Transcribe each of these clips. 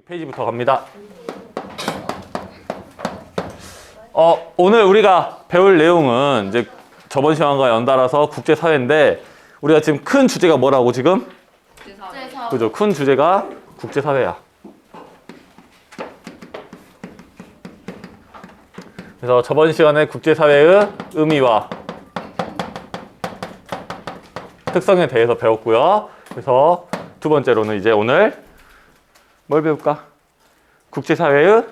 6페이지부터 갑니다. 오늘 우리가 배울 내용은 이제 저번 시간과 연달아서 국제사회인데 우리가 지금 큰 주제가 뭐라고 지금? 국제사회. 그죠? 큰 주제가 국제사회야. 그래서 저번 시간에 국제사회의 의미와 특성에 대해서 배웠고요. 그래서 두 번째로는 이제 오늘 뭘 배울까? 국제사회의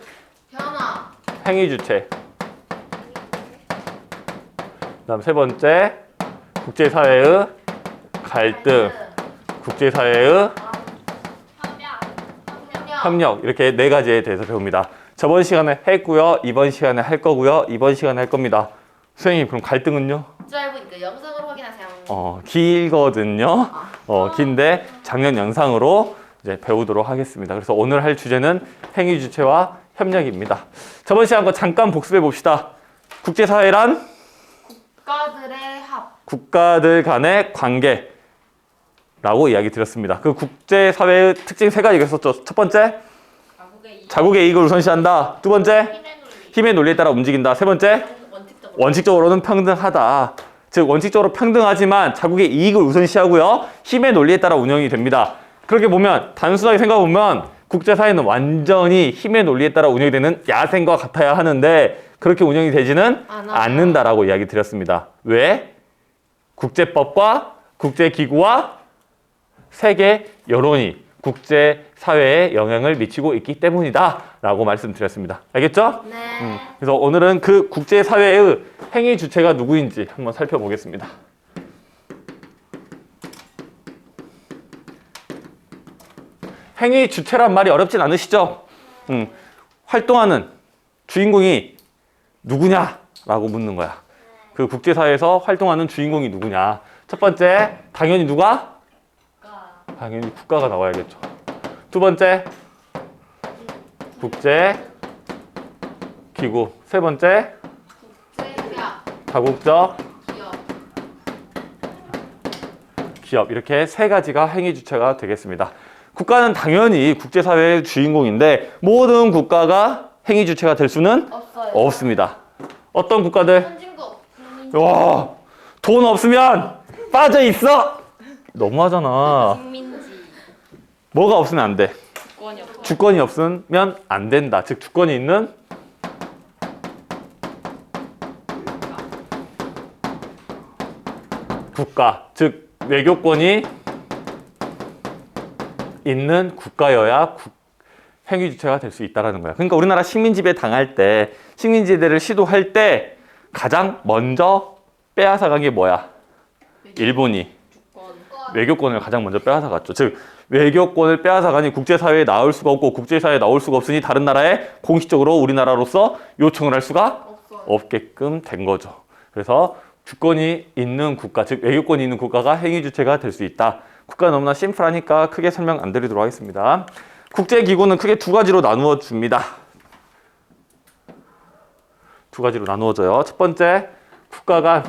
변화. 행위주체. 그다음 세 번째 국제사회의 갈등, 국제사회의 협력 이렇게 네 가지에 대해서 배웁니다. 저번 시간에 했고요. 이번 시간에 할 거고요. 이번 시간에 할 겁니다. 선생님 그럼 갈등은요? 짧으니까 영상으로 확인하세요. 길거든요. 긴데 작년 영상으로 이제 배우도록 하겠습니다. 그래서 오늘 할 주제는 행위주체와 협력입니다. 저번 시간 거 잠깐 복습해 봅시다. 국제사회란 국가들의 합. 국가들 간의 관계라고 이야기 드렸습니다. 그 국제사회의 특징 세 가지가 있었죠. 첫 번째, 자국의 이익을 우선시한다. 두 번째, 힘의 논리에 따라 움직인다. 세 번째, 원칙적으로는 평등하다. 즉 원칙적으로 평등하지만 자국의 이익을 우선시하고요. 힘의 논리에 따라 운영이 됩니다. 그렇게 보면 단순하게 생각해보면 국제사회는 완전히 힘의 논리에 따라 운영이 되는 야생과 같아야 하는데 그렇게 운영이 되지는 않는다라고 이야기 드렸습니다. 왜? 국제법과 국제기구와 세계 여론이 국제사회에 영향을 미치고 있기 때문이다 라고 말씀드렸습니다. 알겠죠? 네. 그래서 오늘은 그 국제사회의 행위 주체가 누구인지 한번 살펴보겠습니다. 행위 주체란 말이 어렵진 않으시죠? 활동하는 주인공이 누구냐라고 묻는 거야. 그 국제사회에서 활동하는 주인공이 누구냐. 첫 번째, 당연히 누가? 당연히 국가가 나와야겠죠. 두 번째, 국제기구. 세 번째, 국제협약. 다국적 기업. 기업. 이렇게 세 가지가 행위 주체가 되겠습니다. 국가는 당연히 국제사회의 주인공인데 모든 국가가 행위 주체가 될 수는 없어요. 없습니다. 어떤 국가들? 선진국. 와, 돈 없으면 빠져 있어. 너무하잖아. 식민지. 뭐가 없으면 안 돼? 주권이 없어. 주권이 없으면 안 된다. 즉 주권이 있는 국가, 즉 외교권이 있는 국가여야 행위 주체가 될 수 있다라는 거야. 그러니까 우리나라 식민지배 당할 때, 식민지배를 시도할 때 가장 먼저 빼앗아간 게 뭐야? 일본이 외교권을 가장 먼저 빼앗아갔죠. 즉 외교권을 빼앗아가니 국제사회에 나올 수가 없고 국제사회에 나올 수가 없으니 다른 나라에 공식적으로 우리나라로서 요청을 할 수가 없게끔 된 거죠. 그래서 주권이 있는 국가, 즉 외교권이 있는 국가가 행위 주체가 될 수 있다. 국가가 너무나 심플하니까 크게 설명 안 드리도록 하겠습니다. 국제기구는 크게 두 가지로 나누어 줍니다. 두 가지로 나누어져요. 첫 번째, 국가 간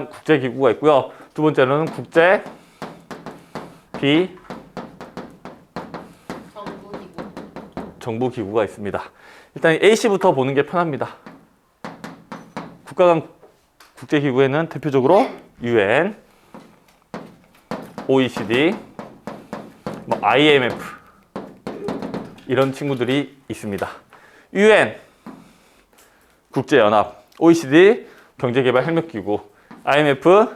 국제기구가 있고요. 두 번째는 정부기구가 있습니다. 일단 A씨부터 보는 게 편합니다. 국가 간 국제기구에는 대표적으로 UN, OECD, IMF 이런 친구들이 있습니다. UN, 국제연합, OECD, 경제개발협력기구, IMF,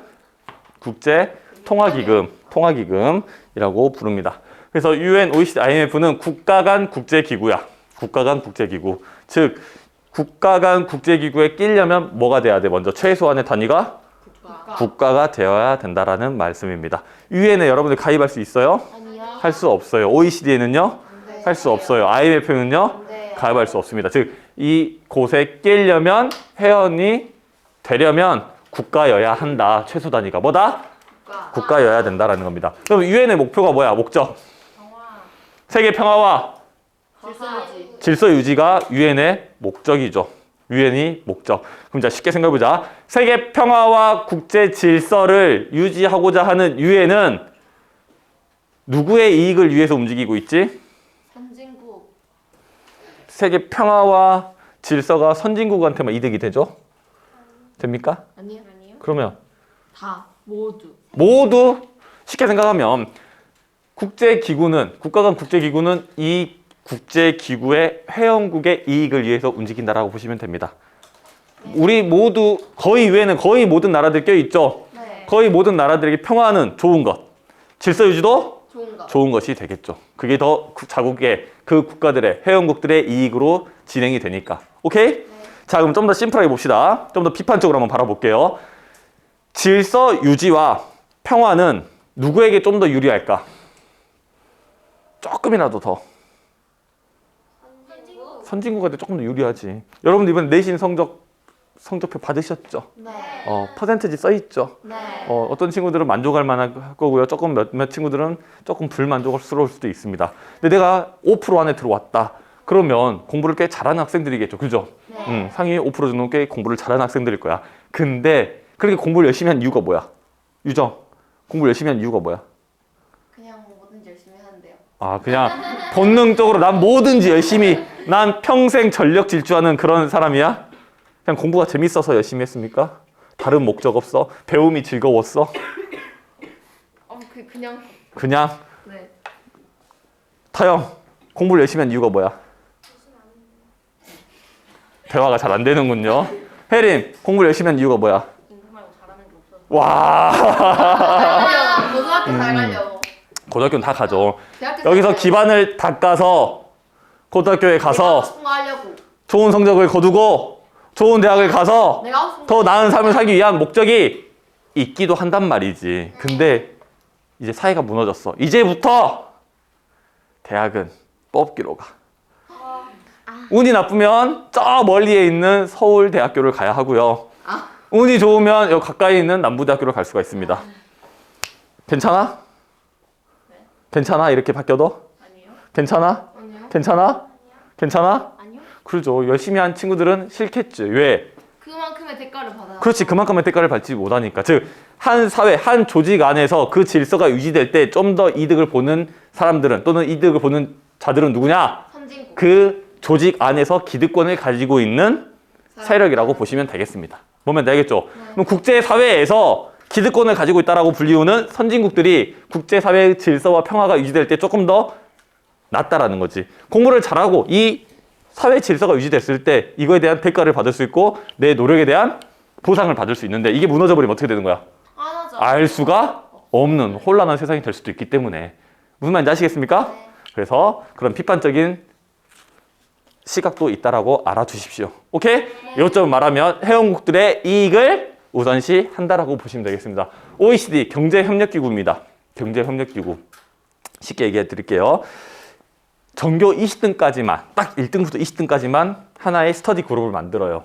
국제통화기금이라고 부릅니다. 그래서 UN, OECD, IMF는 국가 간 국제기구야. 국가 간 국제기구. 즉 국가 간 국제기구에 끼려면 뭐가 돼야 돼? 먼저 최소한의 단위가 국가가 되어야 된다라는 말씀입니다. UN에 여러분들 가입할 수 있어요? 아니요. 할 수 없어요. OECD에는요? 할 수 없어요. IMF는요? 네. 가입할 수 없습니다. 즉 이곳에 끼려면 회원이 되려면 국가여야 한다. 최소 단위가 뭐다? 국가여야 된다라는 겁니다. 그럼 UN의 목표가 뭐야? 목적. 세계 평화와 질서유지. 질서 유지가 UN의 목적이죠. 유엔이 목적. 그럼 자 쉽게 생각해보자. 세계 평화와 국제 질서를 유지하고자 하는 유엔은 누구의 이익을 위해서 움직이고 있지? 선진국. 세계 평화와 질서가 선진국한테만 이득이 되죠? 됩니까? 아니요. 그러면 다 모두. 모두 쉽게 생각하면 국가 간 국제기구는 이 국제기구의 회원국의 이익을 위해서 움직인다라고 보시면 됩니다. 우리 모두 거의 외에는 거의 모든 나라들 껴있죠. 네. 거의 모든 나라들에게 평화는 좋은 것, 질서 유지도 좋은 거. 좋은 것이 되겠죠. 그게 더 자국의 그 국가들의 회원국들의 이익으로 진행이 되니까. 오케이? 자, 그럼 좀 더 심플하게 봅시다. 좀 더 비판적으로 한번 바라볼게요. 질서 유지와 평화는 누구에게 좀 더 유리할까? 조금이라도 더. 선진국한테 조금 더 유리하지. 여러분들 이번에 내신 성적표 받으셨죠? 네. 퍼센티지 써있죠? 네. 어떤 친구들은 만족할 만한 거고요. 조금 몇 친구들은 조금 불만족스러울 수도 있습니다. 근데 내가 5% 안에 들어왔다. 그러면 공부를 꽤 잘하는 학생들이겠죠. 그죠? 네. 상위 5% 정도는 꽤 공부를 잘하는 학생들일 거야. 근데 그렇게 공부를 열심히 한 이유가 뭐야? 유정, 공부를 열심히 한 이유가 뭐야? 그냥 뭐든지 열심히 하는데요. 그냥 본능적으로 난 뭐든지 열심히, 난 평생 전력 질주하는 그런 사람이야? 그냥 공부가 재밌어서 열심히 했습니까? 다른 목적 없어? 배움이 즐거웠어? 그냥. 그냥 네. 타영, 공부를 열심히 한 이유가 뭐야? 대화가 잘 안 되는군요. 혜림, 공부를 열심히 한 이유가 뭐야? 공부 말고 잘하는 게 없어서. 와, 고등학교 잘 가려고. 고등학교는 다 가죠. 대학교 여기서 잘 가려고. 기반을 닦아서 고등학교에 내가 하고 가서 싶은 거 하려고. 좋은 성적을 거두고 좋은 대학을 가서 내가 하고 싶은 더 거. 나은 삶을 살기 위한 목적이 있기도 한단 말이지. 근데 이제 사회가 무너졌어. 이제부터 대학은 뽑기로 가. 운이 나쁘면 저 멀리에 있는 서울대학교를 가야 하고요. 운이 좋으면 여기 가까이 있는 남부대학교를 갈 수가 있습니다. 괜찮아? 괜찮아? 이렇게 바뀌어도? 아니요. 괜찮아? 아니요. 괜찮아? 괜찮아? 아니요. 그러죠. 열심히 한 친구들은 싫겠지. 왜? 그만큼의 대가를 받아요. 그렇지. 그만큼의 대가를 받지 못하니까. 즉, 한 사회, 한 조직 안에서 그 질서가 유지될 때 좀 더 이득을 보는 사람들은, 또는 이득을 보는 자들은 누구냐? 선진국. 그 조직 안에서 기득권을 가지고 있는 세력이라고 보시면 되겠습니다. 보면 되겠죠? 그럼 국제사회에서 기득권을 가지고 있다라고 불리우는 선진국들이 국제사회의 질서와 평화가 유지될 때 조금 더 낫다라는 거지. 공부를 잘하고 이 사회 질서가 유지됐을 때 이거에 대한 대가를 받을 수 있고 내 노력에 대한 보상을 받을 수 있는데 이게 무너져버리면 어떻게 되는 거야? 안 하죠. 알 수가 없는 혼란한 세상이 될 수도 있기 때문에. 무슨 말인지 아시겠습니까? 그래서 그런 비판적인 시각도 있다라고 알아두십시오. 오케이? 이것좀 말하면 회원국들의 이익을 우선시 한다라고 보시면 되겠습니다. OECD 경제협력기구입니다. 경제협력기구. 쉽게 얘기해 드릴게요. 전교 20등까지만, 딱 1등부터 20등까지만 하나의 스터디 그룹을 만들어요.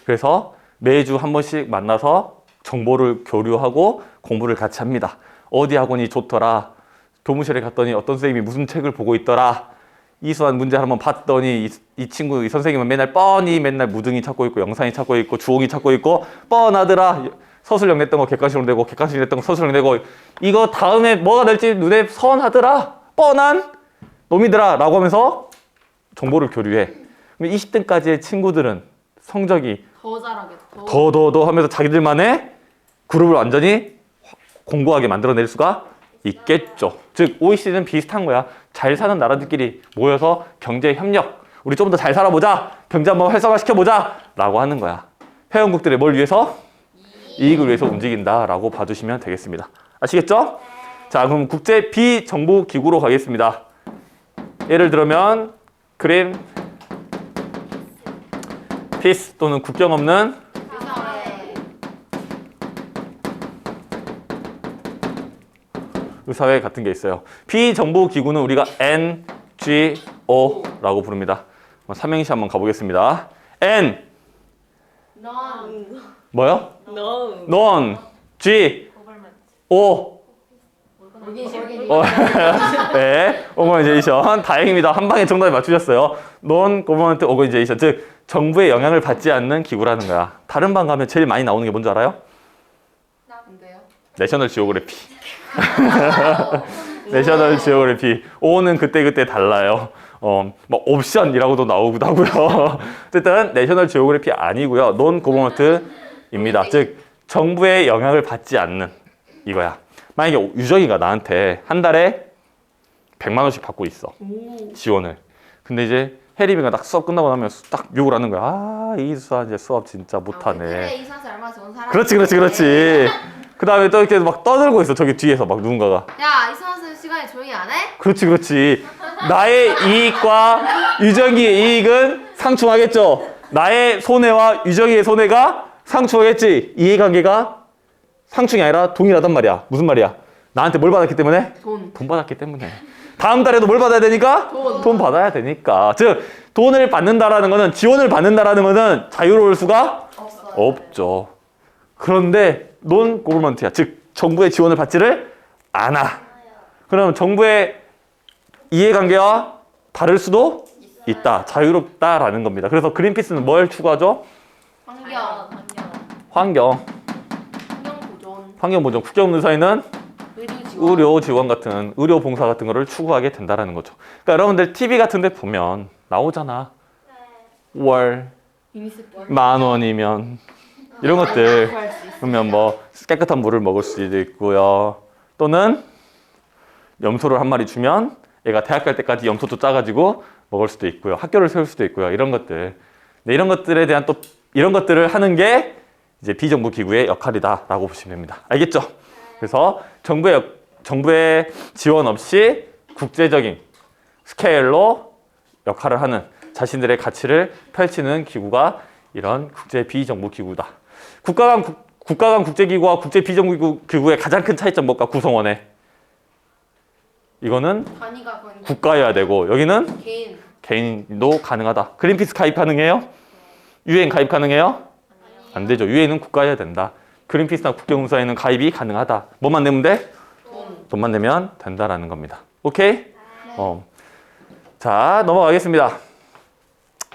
그래서 매주 한 번씩 만나서 정보를 교류하고 공부를 같이 합니다. 어디 학원이 좋더라. 교무실에 갔더니 어떤 선생님이 무슨 책을 보고 있더라. 이수한 문제를 한번 봤더니 이 친구, 이 선생님은 맨날 무등이 찾고 있고 영상이 찾고 있고 주옥이 찾고 있고 뻔하더라. 서술형 냈던 거 객관식으로 내고 객관식 냈던 거 서술형 내고 이거 다음에 뭐가 될지 눈에 선하더라. 뻔한 놈이더라 라고 하면서 정보를 교류해. 20등까지의 친구들은 성적이 더 잘하게. 더 하면서 자기들만의 그룹을 완전히 공고하게 만들어낼 수가 있겠죠. 즉 OECD는 비슷한 거야. 잘 사는 나라들끼리 모여서 경제 협력, 우리 좀 더 잘 살아보자, 경제 한번 활성화시켜보자 라고 하는 거야. 회원국들의 뭘 위해서? 이익을 위해서 움직인다라고 봐주시면 되겠습니다. 아시겠죠? 자, 그럼 국제 비정부 기구로 가겠습니다. 예를 들면 그린 피스 또는 국경 없는 의사회 같은 게 있어요. 비정부 기구는 우리가 NGO라고 부릅니다. 삼행시 한번 가보겠습니다. N 넌. 뭐요? No. Non G O 네, 오거니제이션. 다행입니다. 한 방에 정답을 맞추셨어요. 논 거버넌트 오거니제이션, 즉 정부의 영향을 받지 않는 기구라는 거야. 다른 방 가면 제일 많이 나오는 게 뭔지 알아요? 나인데요. 내셔널 지오그래피. 내셔널 지오그래피. O는 그때 달라요. 뭐 옵션이라고도 나오기도 하고요. 어쨌든 내셔널 지오그래피 아니고요. 논 거버넌트입니다. 즉 정부의 영향을 받지 않는 이거야. 만약에 유정이가 나한테 한 달에 100만 원씩 받고 있어. 지원을. 근데 이제 혜림이가 딱 수업 끝나고 나면 딱 욕을 하는 거야. 아, 이수아 이제 수업 진짜 못하네. 그래 이 선수 얼마나 좋은 사람. 그렇지. 그 다음에 또 이렇게 막 떠들고 있어. 저기 뒤에서 막 누군가가. 야이 선수 시간에 조용히 안 해? 그렇지. 나의 이익과 유정이의 이익은 상충하겠죠. 나의 손해와 유정이의 손해가 상충하겠지. 이해관계가 상충이 아니라 동일하단 말이야. 무슨 말이야? 나한테 뭘 받았기 때문에? 돈 받았기 때문에. 다음 달에도 뭘 받아야 되니까? 돈 받아야 되니까. 즉 돈을 받는다라는 거는, 지원을 받는다라는 거는 자유로울 수가 없어요. 없죠. 그런데 논 고버먼트야. 즉 정부의 지원을 받지를 않아. 그럼 정부의 이해관계와 다를 수도 있다. 자유롭다라는 겁니다. 그래서 그린피스는 뭘 추구하죠? 환경 환경 보존 보전. 국제공무사에는 의료 지원 의료 지원 같은, 의료 봉사 같은 거를 추구하게 된다라는 거죠. 그러니까 여러분들 TV 같은 데 보면 나오잖아. 월 유니세프 10,000원이면 이런 것들. 구할 수 있어. 그러면 뭐 깨끗한 물을 먹을 수도 있고요. 또는 염소를 한 마리 주면 얘가 대학 갈 때까지 염소도 짜가지고 먹을 수도 있고요. 학교를 세울 수도 있고요. 이런 것들. 네, 이런 것들에 대한 또 이런 것들을 하는 게 이제 비정부 기구의 역할이다라고 보시면 됩니다. 알겠죠? 그래서 정부의 지원 없이 국제적인 스케일로 역할을 하는, 자신들의 가치를 펼치는 기구가 이런 국제 비정부 기구다. 국가 간 국제기구와 국제 비정부 기구의 가장 큰 차이점 뭘까? 구성원에. 이거는 단위가 거의 국가여야 되고, 여기는 개인 개인도 가능하다. 그린피스 가입 가능해요? UN 가입 가능해요? 안 되죠. UN은 국가여야 된다. 그린피스나 국제공사에는 가입이 가능하다. 뭐만 내면 돼? 돈만 내면 된다라는 겁니다. 오케이? 자, 넘어가겠습니다.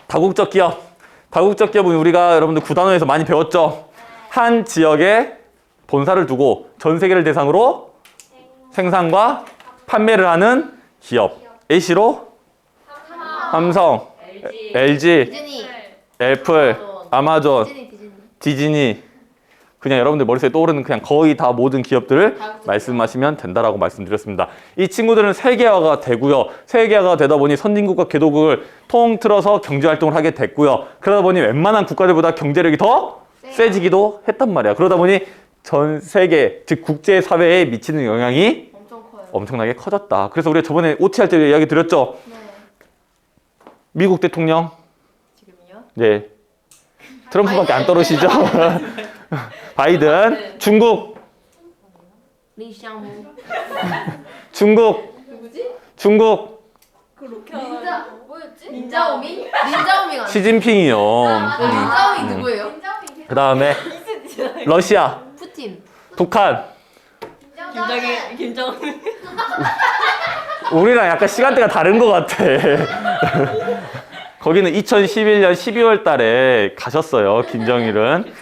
다국적 기업. 다국적 기업은 우리가 여러분들 9단원에서 많이 배웠죠? 한 지역에 본사를 두고 전 세계를 대상으로 생산과 판매를 하는 기업. 예시로 삼성, LG, 디즈니 애플, 아마존, 디즈니 디즈니. 그냥 여러분들 머릿속에 떠오르는 그냥 거의 다 모든 기업들을 말씀하시면 된다라고 말씀드렸습니다. 이 친구들은 세계화가 되고요. 세계화가 되다 보니 선진국과 개도국을 통틀어서 경제활동을 하게 됐고요. 그러다 보니 웬만한 국가들보다 경제력이 더 세지기도 했단 말이야. 그러다 보니 전 세계, 즉 국제사회에 미치는 영향이 엄청 커요. 엄청나게 커졌다. 그래서 우리가 저번에 OT 할 때 이야기 드렸죠. 네. 미국 대통령, 지금요? 네, 트럼프밖에 안 떨어지죠. 바이든. 중국, 리샹무 중국, 누구지? 중국, 민자 뭐였지? 민자오밍? 민자오밍 아니야? 시진핑이요. 민자오밍 누구예요? 그 다음에 러시아, 푸틴 북한. 김정은 우리랑 약간 시간대가 다른 것 같아. 거기는 2011년 12월 달에 가셨어요. 김정일은.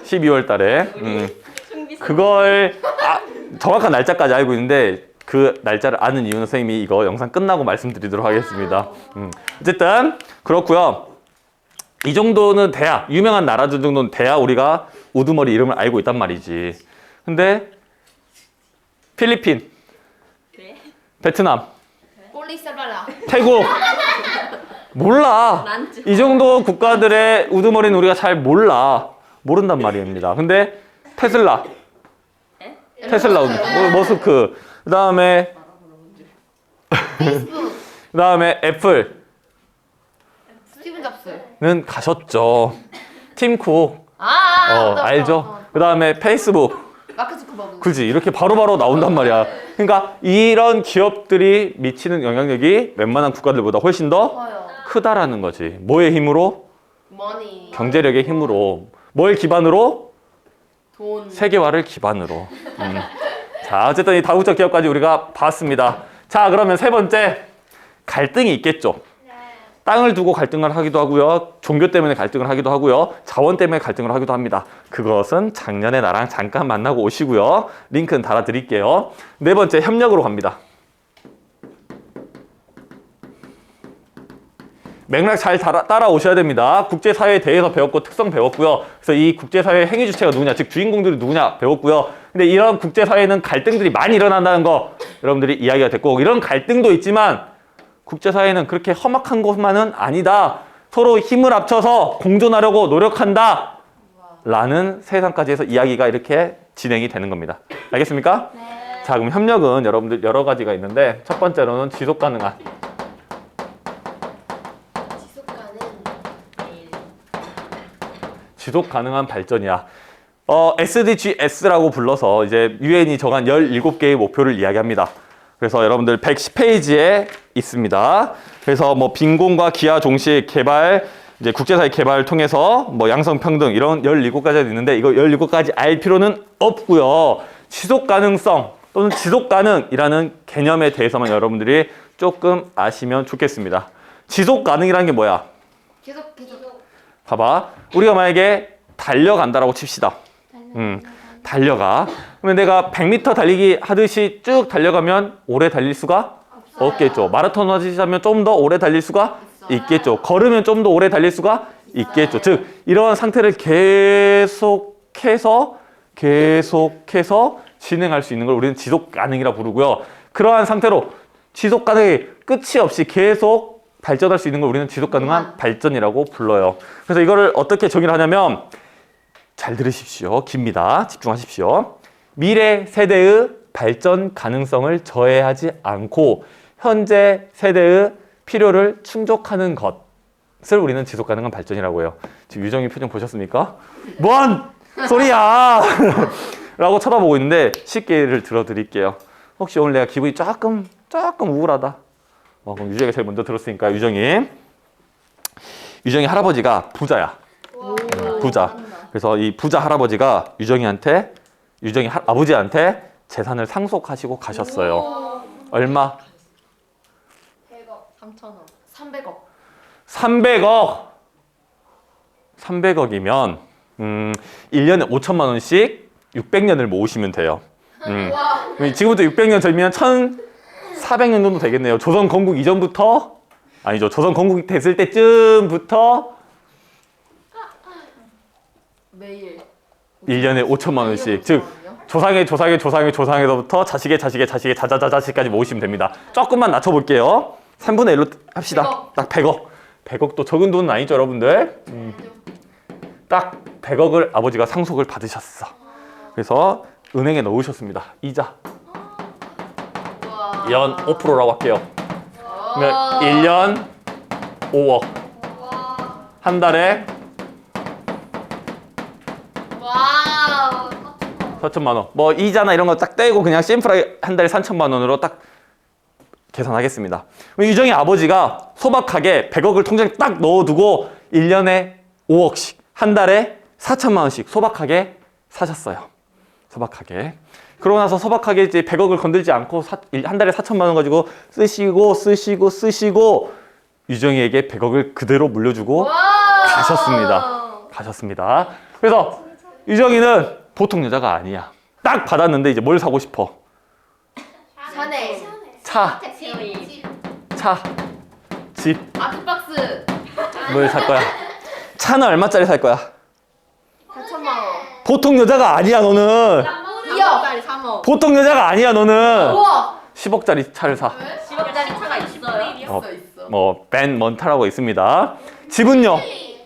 12월 달에. 그걸 정확한 날짜까지 알고 있는데 그 날짜를 아는 이유는 선생님이 이거 영상 끝나고 말씀드리도록 하겠습니다. 어쨌든 그렇고요. 이 정도는 돼야, 유명한 나라들 정도는 돼야 우리가 우두머리 이름을 알고 있단 말이지. 근데 필리핀, 베트남, 폴리셀발라 태국 몰라. 이 정도 국가들의 우두머리는 우리가 잘 모른단 말입니다. 근데 테슬라, 머스크, 그 다음에 페이스북 애플, 스티븐 잡스 는 가셨죠. 팀 쿡, 맞다, 알죠? 맞다. 그 다음에 페이스북, 마크 zu커버그 그지? 이렇게 바로바로 나온단 말이야. 그러니까 이런 기업들이 미치는 영향력이 웬만한 국가들보다 훨씬 더 커요. 크다라는 거지. 뭐의 힘으로? 머니 경제력의 힘으로. 뭘 기반으로? 돈 세계화를 기반으로. 자, 어쨌든 이 다국적 기업까지 우리가 봤습니다. 자, 그러면 세 번째, 갈등이 있겠죠. 땅을 두고 갈등을 하기도 하고요. 종교 때문에 갈등을 하기도 하고요. 자원 때문에 갈등을 하기도 합니다. 그것은 작년에 나랑 잠깐 만나고 오시고요. 링크는 달아드릴게요. 네 번째, 협력으로 갑니다. 맥락 잘 따라오셔야 됩니다. 국제사회에 대해서 배웠고 특성 배웠고요. 그래서 이 국제사회의 행위 주체가 누구냐, 즉 주인공들이 누구냐 배웠고요. 근데 이런 국제사회에는 갈등들이 많이 일어난다는 거 여러분들이 이야기가 됐고, 이런 갈등도 있지만 국제사회는 그렇게 험악한 것만은 아니다. 서로 힘을 합쳐서 공존하려고 노력한다. 라는 세상까지 해서 이야기가 이렇게 진행이 되는 겁니다. 알겠습니까? 네. 자, 그럼 협력은 여러분들 여러 가지가 있는데 첫 번째로는 지속 가능한 지속 가능한 발전이야. SDGs라고 불러서 이제 유엔이 정한 17개의 목표를 이야기합니다. 그래서 여러분들 110페이지에 있습니다. 그래서 뭐 빈곤과 기아 종식 개발, 이제 국제사회 개발을 통해서 뭐 양성평등 이런 17가지가 있는데 이거 17가지 알 필요는 없고요. 지속 가능성 또는 지속 가능이라는 개념에 대해서만 여러분들이 조금 아시면 좋겠습니다. 지속 가능이라는 게 뭐야? 계속. 봐봐. 우리가 만약에 달려간다라고 칩시다. 달려가. 그러면 내가 100m 달리기 하듯이 쭉 달려가면 오래 달릴 수가 없겠죠. 마라톤 하시자면 좀 더 오래 달릴 수가 있겠죠. 걸으면 좀 더 오래 달릴 수가 있겠죠. 즉 이러한 상태를 계속해서 진행할 수 있는 걸 우리는 지속 가능이라 부르고요. 그러한 상태로 지속 가능이 끝이 없이 계속 발전할 수 있는 걸 우리는 지속 가능한 발전이라고 불러요. 그래서 이거를 어떻게 정의를 하냐면, 잘 들으십시오. 깁니다. 집중하십시오. 미래 세대의 발전 가능성을 저해하지 않고 현재 세대의 필요를 충족하는 것을 우리는 지속 가능한 발전이라고 해요. 지금 유정이 표정 보셨습니까? 뭔 소리야! 라고 쳐다보고 있는데 쉽게 예를 들어드릴게요. 혹시 오늘 내가 기분이 조금 우울하다. 그럼 유정이가 제일 먼저 들었으니까 유정이 할아버지가 부자야. 부자. 그래서 이 부자 할아버지가 유정이 아버지한테 재산을 상속하시고 가셨어요. 얼마? 100억, 3천억, 300억. 300억이면 1년에 5천만 원씩 600년을 모으시면 돼요. 지금부터 600년 전이면 1400년 정도 되겠네요. 조선 건국 이전부터, 아니죠. 조선 건국이 됐을 때쯤부터 매일 1년에 5천만 원씩, 즉 조상에서부터 자식의 자자자자식까지 모으시면 됩니다. 조금만 낮춰볼게요. 3분의 1로 합시다. 100억. 딱 100억. 100억도 적은 돈은 아니죠, 여러분들. 딱 100억을 아버지가 상속을 받으셨어. 그래서 은행에 넣으셨습니다. 이자. 연 5%라고 할게요. 그러면 1년 5억. 한 달에 와우. 4천만 원. 뭐 이자나 이런 거 딱 떼고 그냥 심플하게 한 달에 3천만 원으로 딱 계산하겠습니다. 유정이 아버지가 소박하게 100억을 통장에 딱 넣어두고 1년에 5억씩, 한 달에 4천만 원씩 소박하게 사셨어요. 소박하게. 그러고 나서 소박하게 이제 100억을 건들지 않고 한 달에 4천만 원 가지고 쓰시고 유정이에게 100억을 그대로 물려주고 가셨습니다. 그래서 유정이는 보통 여자가 아니야. 딱 받았는데 이제 뭘 사고 싶어? 샤넬. 차, 집. 아트박스. 뭘 살 거야? 차는 얼마짜리 살 거야? 4천만 원. 보통 여자가 아니야, 너는. 2억짜리 3억. 보통 여자가 아니야, 너는. 우와. 10억짜리 차를 사. 10억짜리 차가 있어요? 있어. 뭐 벤 먼타라고 있습니다. 집은요?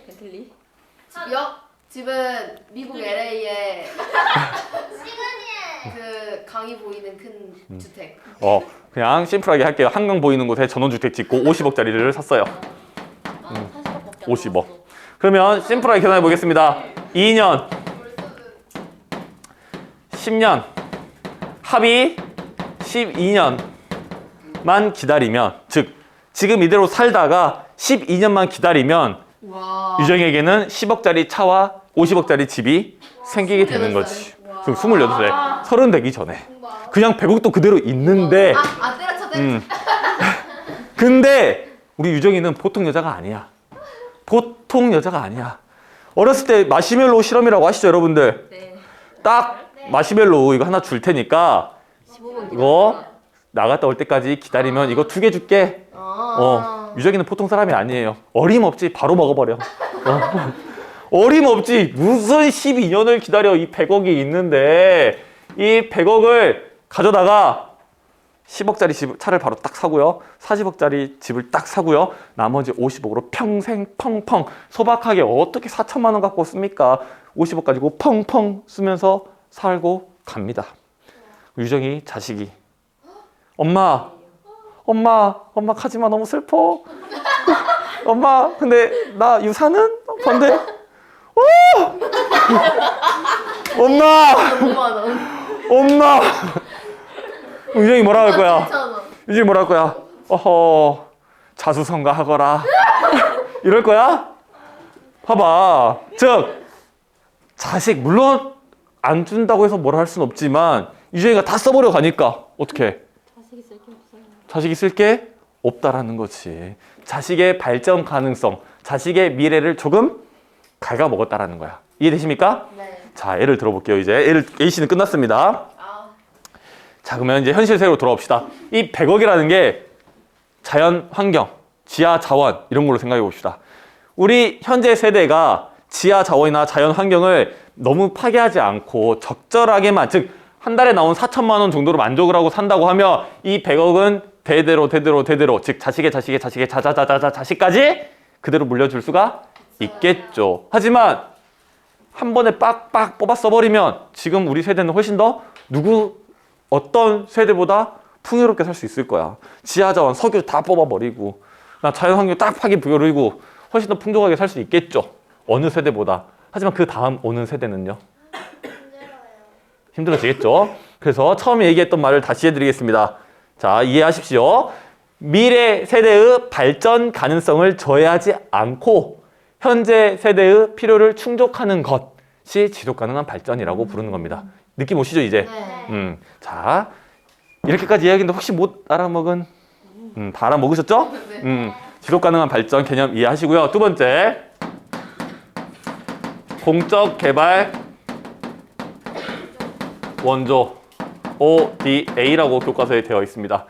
벤틀리. 집이요? 집은 미국 LA에 그 강이 보이는 큰 주택. 그냥 심플하게 할게요. 한강 보이는 곳에 전원주택 짓고 50억짜리를 샀어요. 50억. 그러면 심플하게 계산해 보겠습니다. 2년, 10년, 합의 12년만 기다리면, 즉 지금 이대로 살다가 12년만 기다리면 와. 유정에게는 10억짜리 차와 50억짜리 집이 생기게 되는 거지. 지금 28살, 30 되기 전에. 그냥 백옥도 그대로 있는데 때려쳐. 근데 우리 유정이는 보통 여자가 아니야. 보통 여자가 아니야. 어렸을 때 마시멜로 실험이라고 아시죠, 여러분들? 네. 딱 마시멜로 이거 하나 줄 테니까 15분 이거 나갔다 올 때까지 기다리면 이거 2개 줄게. 유정이는 보통 사람이 아니에요. 어림없지 바로 먹어버려. 어림없지 무슨 12년을 기다려. 이 100억이 있는데 이 100억을 가져다가 10억짜리 차를 바로 딱 사고요. 40억짜리 집을 딱 사고요. 나머지 50억으로 평생 펑펑 소박하게 어떻게 4천만 원 갖고 씁니까? 50억 가지고 펑펑 쓰면서 살고 갑니다. 유정이 자식이 엄마 가지마 너무 슬퍼. 엄마 근데 나 유산은 반대. 엄마 5만 원. 엄마 유정이 뭐라 할 거야? 7,000원. 유정이 뭐라 할 거야? 어허 자수성가하거라. 이럴 거야? 봐봐. 즉 자식 물론 안 준다고 해서 뭐라 할 수는 없지만 유정이가 다 써버려 가니까 어떻게? 자식이 쓸 게 없다라는 거지. 자식의 발전 가능성, 자식의 미래를 조금 갉아먹었다라는 거야. 이해되십니까? 네. 자, 예를 들어볼게요. 이제 A씨는 끝났습니다. 자, 그러면 이제 현실 세계로 돌아옵시다. 이 100억이라는 게 자연 환경, 지하 자원 이런 걸로 생각해 봅시다. 우리 현재 세대가 지하 자원이나 자연 환경을 너무 파괴하지 않고 적절하게만, 즉 한 달에 나온 4천만 원 정도로 만족을 하고 산다고 하면 이 100억은 대대로 즉 자식의 자식까지 그대로 물려줄 수가 있겠죠. 하지만 한 번에 빡빡 뽑아 써버리면 지금 우리 세대는 훨씬 더 어떤 세대보다 풍요롭게 살 수 있을 거야. 지하자원, 석유 다 뽑아버리고 자연환경 딱 파괴부여리고 훨씬 더 풍족하게 살 수 있겠죠. 어느 세대보다. 하지만 그 다음 오는 세대는요? 힘들어지겠죠. 그래서 처음에 얘기했던 말을 다시 해드리겠습니다. 자, 이해하십시오. 미래 세대의 발전 가능성을 저해하지 않고 현재 세대의 필요를 충족하는 것이 지속 가능한 발전이라고 부르는 겁니다. 느낌 오시죠, 이제? 네. 자, 이렇게까지 이야기했는데 혹시 못 알아먹은? 다 알아먹으셨죠? 지속 가능한 발전 개념 이해하시고요. 두 번째, 공적 개발 원조 ODA라고 교과서에 되어 있습니다.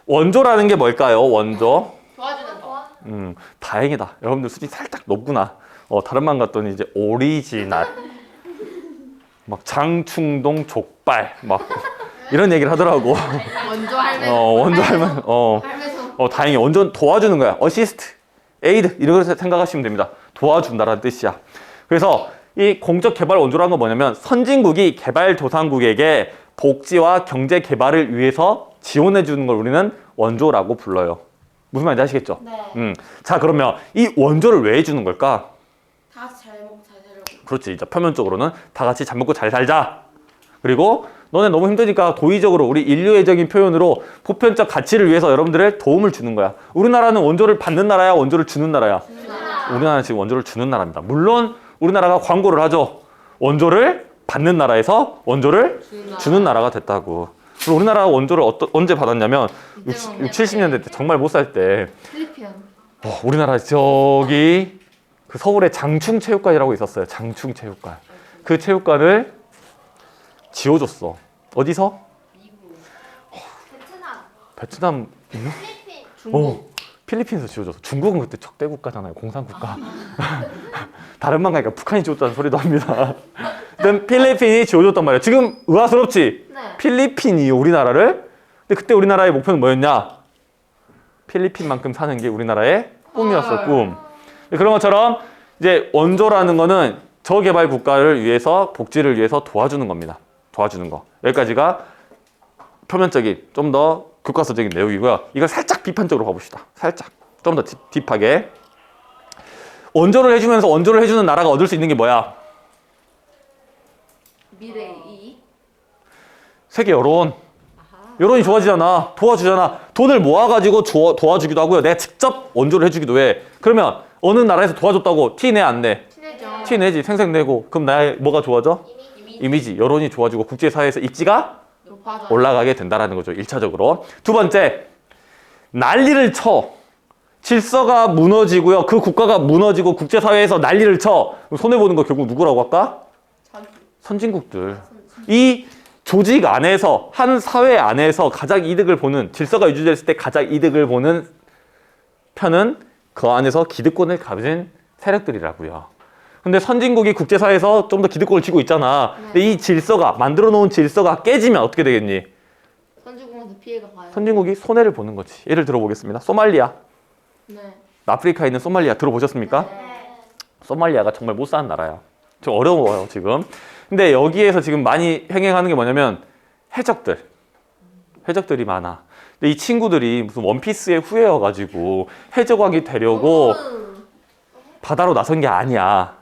원조라는 게 뭘까요? 원조. 도와주는 거. 다행이다. 여러분들 수준이 살짝 높구나. 다른 반 갔더니 이제 오리지널, 막 장충동 족발, 막 이런 얘기를 하더라고. 원조 할매. 원조 할머니. 할매소. 다행히 원조 도와주는 거야. 어시스트, 에이드 이런 걸 생각하시면 됩니다. 도와준다라는 뜻이야. 그래서 이 공적 개발 원조라는 건 뭐냐면 선진국이 개발도상국에게 복지와 경제 개발을 위해서 지원해 주는 걸 우리는 원조라고 불러요. 무슨 말인지 아시겠죠? 네. 자, 그러면 이 원조를 왜 해주는 걸까? 다 같이 잘 먹고 잘 살려고. 그렇지. 이제 표면적으로는 다 같이 잘 먹고 잘 살자. 그리고 너네 너무 힘드니까 도의적으로 우리 인류애적인 표현으로 보편적 가치를 위해서 여러분들의 도움을 주는 거야. 우리나라는 원조를 받는 나라야, 원조를 주는 나라야? 우리나라는 지금 원조를 주는 나라입니다. 물론 우리나라가 광고를 하죠. 원조를 받는 나라에서 원조를 주는 나라가 됐다고. 그리고 우리나라 원조를 언제 받았냐면 60, 70년대 때 정말 못 살 때 필리핀. 우리나라 저기 그 서울에 장충체육관이라고 있었어요. 장충체육관. 그 체육관을 지어줬어. 어디서? 미국. 베트남 있나? 중국. 필리핀에서 지어줬어. 중국은 그때 적대국가잖아요. 공산국가. 다른 방 가니까 북한이 지어줬다는 소리도 합니다. 일단 필리핀이 지어줬단 말이야. 지금 의아스럽지? 네. 필리핀이 우리나라를? 근데 그때 우리나라의 목표는 뭐였냐? 필리핀만큼 사는 게 우리나라의 꿈이었어, 꿈. 그런 것처럼 이제 원조라는 거는 저개발 국가를 위해서, 복지를 위해서 도와주는 겁니다. 도와주는 거. 여기까지가 표면적인, 좀 더 교과서적인 내용이고요. 이걸 살짝 비판적으로 가봅시다. 살짝. 좀 더 딥하게. 원조를 해주면서 원조를 해주는 나라가 얻을 수 있는 게 뭐야? 미래 이. 세계 여론. 여론이 좋아지잖아. 도와주잖아. 돈을 모아가지고 도와주기도 하고요. 내가 직접 원조를 해주기도 해. 그러면 어느 나라에서 도와줬다고 티 내 안 내? 친해져. 티 내지. 생색내고. 그럼 나의 뭐가 좋아져? 이미지. 여론이 좋아지고 국제사회에서 입지가 높아져. 올라가게 된다라는 거죠. 1차적으로. 두 번째, 난리를 쳐. 질서가 무너지고요. 그 국가가 무너지고 국제사회에서 난리를 쳐. 손해보는 거 결국 누구라고 할까? 자기. 선진국들. 이 조직 안에서, 한 사회 안에서 가장 이득을 보는, 질서가 유지됐을 때 가장 이득을 보는 편은 그 안에서 기득권을 가진 세력들이라고요. 근데 선진국이 국제사회에서 좀 더 기득권을 쥐고 있잖아. 근데 이 질서가, 만들어 놓은 질서가 깨지면 어떻게 되겠니? 선진국한테 피해가 가요. 선진국이 손해를 보는 거지. 예를 들어보겠습니다. 소말리아. 네. 아프리카에 있는 소말리아 들어보셨습니까? 네. 소말리아가 정말 못 사는 나라야. 좀 어려워요, 지금. 근데 여기에서 지금 많이 행행하는 게 뭐냐면 해적들이 많아. 근데 이 친구들이 무슨 원피스의 후예여가지고 해적왕이 되려고 바다로 나선 게 아니야.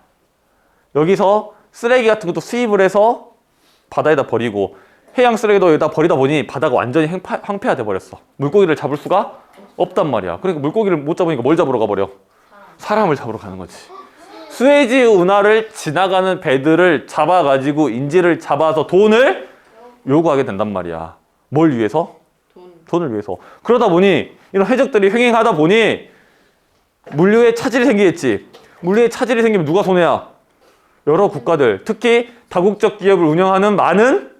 여기서 쓰레기 같은 것도 수입을 해서 바다에다 버리고 해양 쓰레기도 여기다 버리다 보니 바다가 완전히 황폐화돼 버렸어. 물고기를 잡을 수가 없단 말이야. 그러니까 물고기를 못 잡으니까 뭘 잡으러 가버려? 사람을 잡으러 가는 거지. 수에즈 운하를 지나가는 배들을 잡아가지고 인질을 잡아서 돈을 요구하게 된단 말이야. 뭘 위해서? 돈을 위해서. 그러다 보니 이런 해적들이 횡행하다 보니 물류에 차질이 생기겠지. 물류에 차질이 생기면 누가 손해야? 여러 국가들, 특히 다국적 기업을 운영하는 많은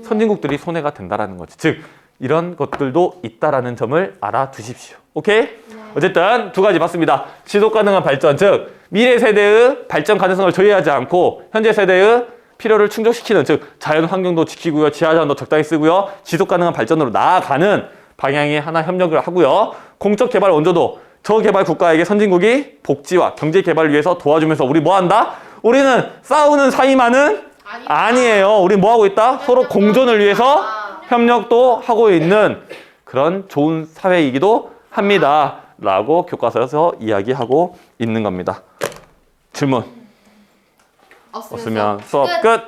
선진국들이 손해가 된다라는 거지. 즉 이런 것들도 있다라는 점을 알아두십시오. 오케이? 어쨌든 두 가지 봤습니다. 지속 가능한 발전, 즉 미래 세대의 발전 가능성을 저해하지 않고 현재 세대의 필요를 충족시키는, 즉 자연 환경도 지키고요, 지하자원도 적당히 쓰고요, 지속 가능한 발전으로 나아가는 방향이 하나 협력을 하고요. 공적 개발 원조도 저개발 국가에게 선진국이 복지와 경제 개발을 위해서 도와주면서 우리 뭐 한다? 우리는 싸우는 사이만은 아니에요. 우리 뭐 하고 있다? 서로 공존을 위해서 협력도 하고 있는 그런 좋은 사회이기도 합니다. 라고 교과서에서 이야기하고 있는 겁니다. 질문 없으면 수업 끝!